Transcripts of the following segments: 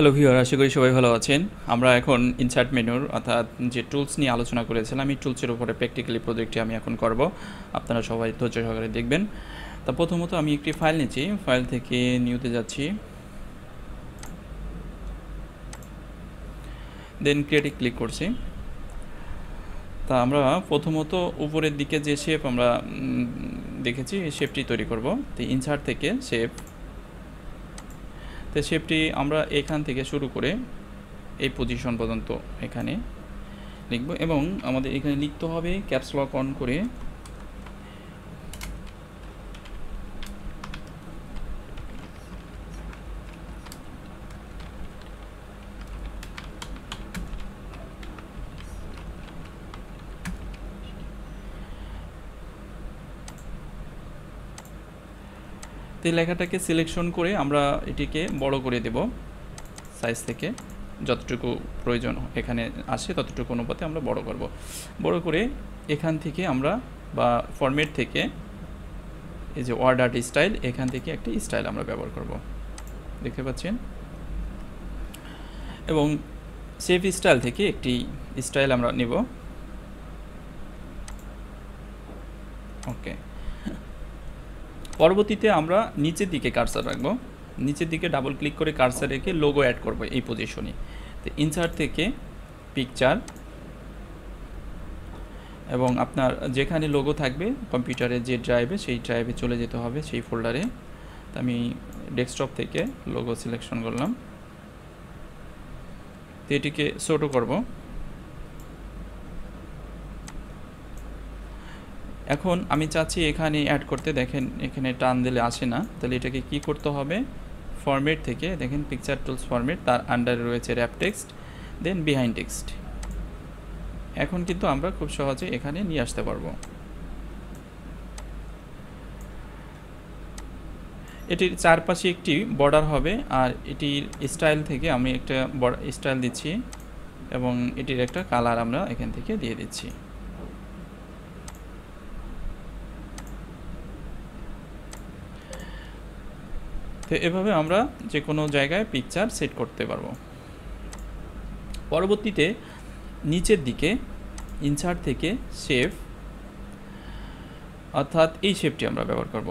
Hello viewer, আশা করি সবাই ভালো আছেন। আমরা এখন ইনসার্ট মেনুর অর্থাৎ যে টুলস নিয়ে আলোচনা করেছিলাম, এই টুলসের উপরে প্র্যাকটিক্যালি প্রজেক্টটি আমি এখন করব। আপনারা সবাই ধৈর্য সহকারে দেখবেন। তা প্রথমত আমি একটি ফাইল নিচ্ছি, ফাইল থেকে নিউতে যাচ্ছি, দেন ক্রিয়েটে ক্লিক করছি। তা আমরা প্রথমত উপরের দিকে যে শেপ আমরা দেখেছি, এই শেপটি তৈরি করব। তো ইনসার্ট থেকে শেপ, তো শেপটি আমরা এখান থেকে শুরু করে এই পজিশন পর্যন্ত এখানে লিখব এবং আমাদের এখানে লিখতে হবে ক্যাপস লক অন করে তো এই লেখাটাকে সিলেকশন করে আমরা এটিকে বড় করে দেব সাইজ থেকে, যতটুকু প্রয়োজন এখানে আসে ততটুকু অনুপাতে আমরা বড় করব। বড় করে এখান থেকে আমরা বা ফরম্যাট থেকে এই যে ওয়ার্ড আর্ট স্টাইল, এখান থেকে একটি স্টাইল আমরা ব্যবহার করব, দেখতে পাচ্ছেন। এবং সেভ স্টাইল থেকে একটি স্টাইল আমরা নেব। ওকে, পরবর্তীতে আমরা নিচের দিকে কার্সার রাখবো, নিচের দিকে ডাবল ক্লিক করে কার্সার রেখে লোগো অ্যাড করব এই পজিশনে। তো ইনসার্ট থেকে পিকচার, এবং আপনার যেখানে লোগো থাকবে কম্পিউটারে যে ড্রাইভে, সেই ড্রাইভে চলে যেতে হবে, সেই ফোল্ডারে। তো আমি ডেস্কটপ থেকে লোগো সিলেকশন করলাম, তো এটিকে ছোটো করব। এখন আমি চাচ্ছি এখানে অ্যাড করতে, দেখেন এখানে টান দিলে আসে না, তাহলে এটাকে কি করতে হবে, ফরম্যাট থেকে দেখেন পিকচার টুলস ফরম্যাট, তার আন্ডারে রয়েছে র্যাপ টেক্সট, দেন বিহাইন্ড টেক্সট। এখন কিন্তু আমরা খুব সহজে এখানে নিয়ে আসতে পারবো। এটির চারপাশে একটি বর্ডার হবে, আর এটির স্টাইল থেকে আমি একটা স্টাইল দিচ্ছি এবং এটির একটা কালার আমরা এখান থেকে দিয়ে দিচ্ছি। তো এভাবে আমরা যে কোনো জায়গায় পিকচার সেট করতে পারবো। পরবর্তীতে নিচের দিকে ইনসার্ট থেকে শেপ, অর্থাৎ এই শেপটি আমরা ব্যবহার করব।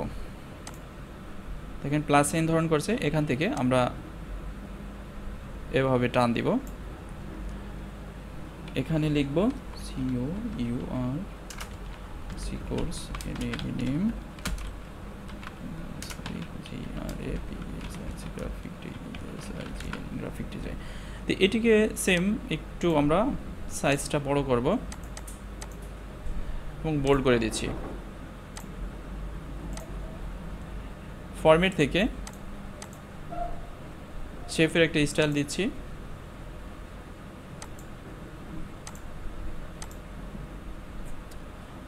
দেখেন প্লাস সাইন ধারণ করছে, এখান থেকে আমরা এভাবে টান দিব, এখানে লিখব COUR course name graphic design. তো এটিকে সেম একটু আমরা সাইজটা বড় করব এবং বোল্ড করে দিচ্ছি। ফরম্যাট থেকে শেপের একটা স্টাইল দিচ্ছি,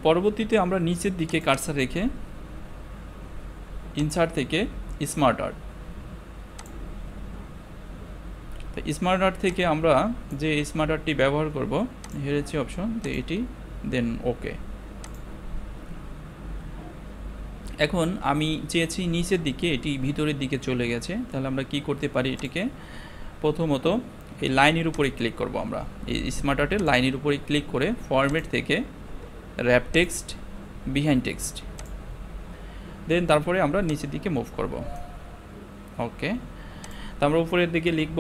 পরবর্তীতে আমরা নিচের দিকে কার্সার রেখে ইনসার্ট থেকে স্মার্ট আর্ট, তো স্মার্ট আর্ট থেকে আমরা যে স্মার্ট আর্টটি ব্যবহার করব, হেরেছি অপশন, তো এটি দেন ওকে। এখন আমি চেয়েছি নিচের দিকে, এটি ভিতরের দিকে চলে গেছে, তাহলে আমরা কি করতে পারি, এটিকে প্রথমত এই লাইনের উপরে ক্লিক করব। আমরা এই স্মার্ট আর্টের লাইনের উপরে ক্লিক করে ফরম্যাট থেকে র্যাপ টেক্সট, বিহাইন্ড টেক্সট, দেন তারপরে আমরা নিচের দিকে মুভ করব। ওকে, তো আমরা উপরের দিকে লিখব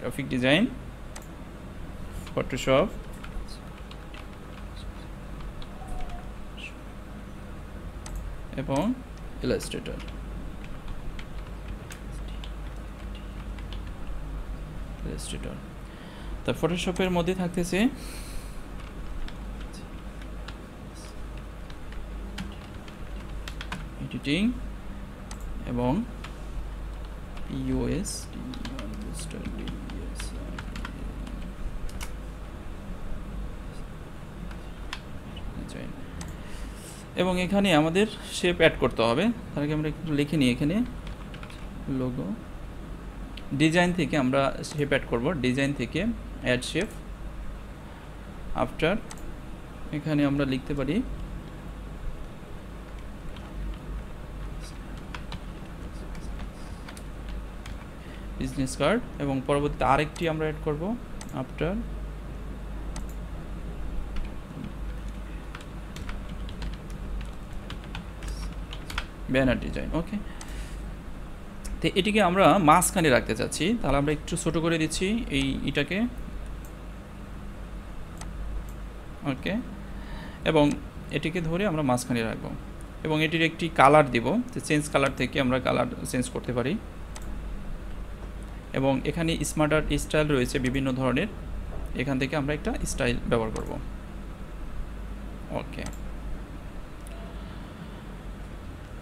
গ্রাফিক ডিজাইন, ফটোশপ, এবং ইলাস্ট্রেটর। তো ফটোশপের মধ্যে থাকতেছে এডিটিং এবং POS, এবং এখানে আমাদের শেপ অ্যাড করতে হবে। তার আগে আমরা একটু লিখে নিই, এখানে লোগো ডিজাইন থেকে আমরা শেপ অ্যাড করব, ডিজাইন থেকে অ্যাড শেপ, আফটার এখানে আমরা লিখতে পারি বিজনেস কার্ড, এবং পরবর্তীতে আরেকটি আমরা অ্যাড করব আফটার ব্যানার ডিজাইন। ওকে, তো এটিকে আমরা মাঝখানে রাখতে চাচ্ছি, তাহলে আমরা একটু ছোট করে দিচ্ছি এইটাকে। ওকে, এবং এটিকে ধরে আমরা মাঝখানে রাখব এবং এটির একটি কালার দেব। তো চেঞ্জ কালার থেকে আমরা কালার চেঞ্জ করতে পারি, এবং এখানে স্মার্ট আর্ট স্টাইল রয়েছে বিভিন্ন ধরনের, এখান থেকে আমরা একটা স্টাইল ব্যবহার করব। ওকে,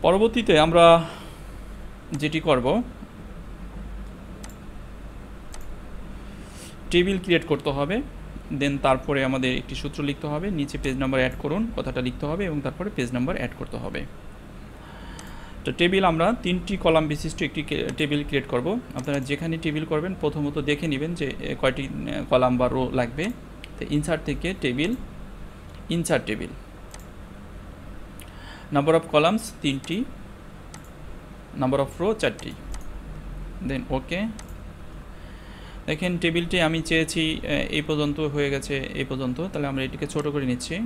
পরবর্তীতে আমরা যেটি করব, টেবিল ক্রিয়েট করতে হবে, দেন তারপরে আমাদের একটি সূত্র লিখতে হবে, নিচে পেজ নাম্বার অ্যাড করুন কথাটা লিখতে হবে, এবং তারপরে পেজ নাম্বার অ্যাড করতে হবে। তো টেবিল আমরা 3টি কলাম বিশিষ্ট একটি টেবিল ক্রিয়েট করব। আপনারা যেখানে টেবিল করবেন প্রথমত দেখে নেবেন যে কয়টি কলাম বা রো লাগবে। তো ইনসার্ট থেকে table, insert table, number of columns 3টি, নাম্বার অফ রো 4টি, দেন ওকে। দেখেন টেবিলটি আমি চেয়েছি এই পর্যন্ত হয়ে গেছে, এই পর্যন্ত, তাহলে আমরা এটিকে ছোট করে নিচ্ছি।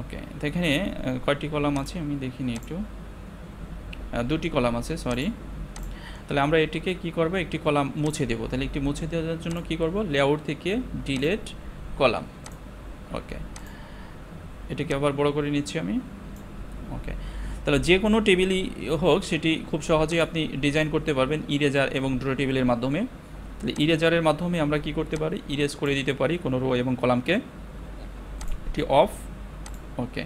ওকে, তো এখানে কয়টি কলাম আছে আমি দেখিনি একটু, 2টি কলাম আছে, সরি। তাহলে আমরা এটিকে কি করব, একটি কলাম মুছে দেব। তাহলে একটি মুছে দেওয়ার জন্য কি করব, লেআউট থেকে ডিলিট কলাম। ওকে, এটিকে আবার বড় করে নিচ্ছি আমি। ওকে, তাহলে যে কোনো টেবিলই হোক সেটি খুব সহজেই আপনি ডিজাইন করতে পারবেন ইরেজার এবং ড্র টেবিলের মাধ্যমে। তাহলে ইরেজারের মাধ্যমে আমরা কি করতে পারি, ইরেজ করে দিতে পারি কোনো রো এবং কলামকে, এটি অফ। ওকে,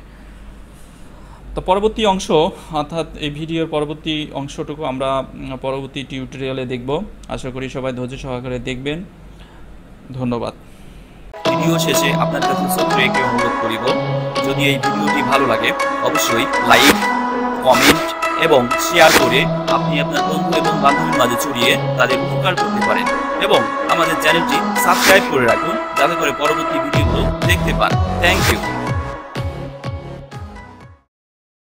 তো পরবর্তী অংশ অর্থাৎ এই ভিডিওর পরবর্তী অংশটুকু আমরা পরবর্তী টিউটোরিয়ালে দেখব। আশা করি সবাই ধৈর্য সহকারে দেখবেন। ধন্যবাদ। ভিডিও শেষে আপনার কাছে ছোট্ট একটি অনুরোধ করিব, যদি এই ভিডিওটি ভালো লাগে অবশ্যই লাইক, কমেন্ট এবং শেয়ার করে আপনি আপনার বন্ধু এবং বান্ধবীর মাঝে ছড়িয়ে তাদের উপকার করতে পারেন, এবং আমাদের চ্যানেলটি সাবস্ক্রাইব করে রাখুন যাতে করে পরবর্তী ভিডিওগুলো দেখতে পান। Thank you.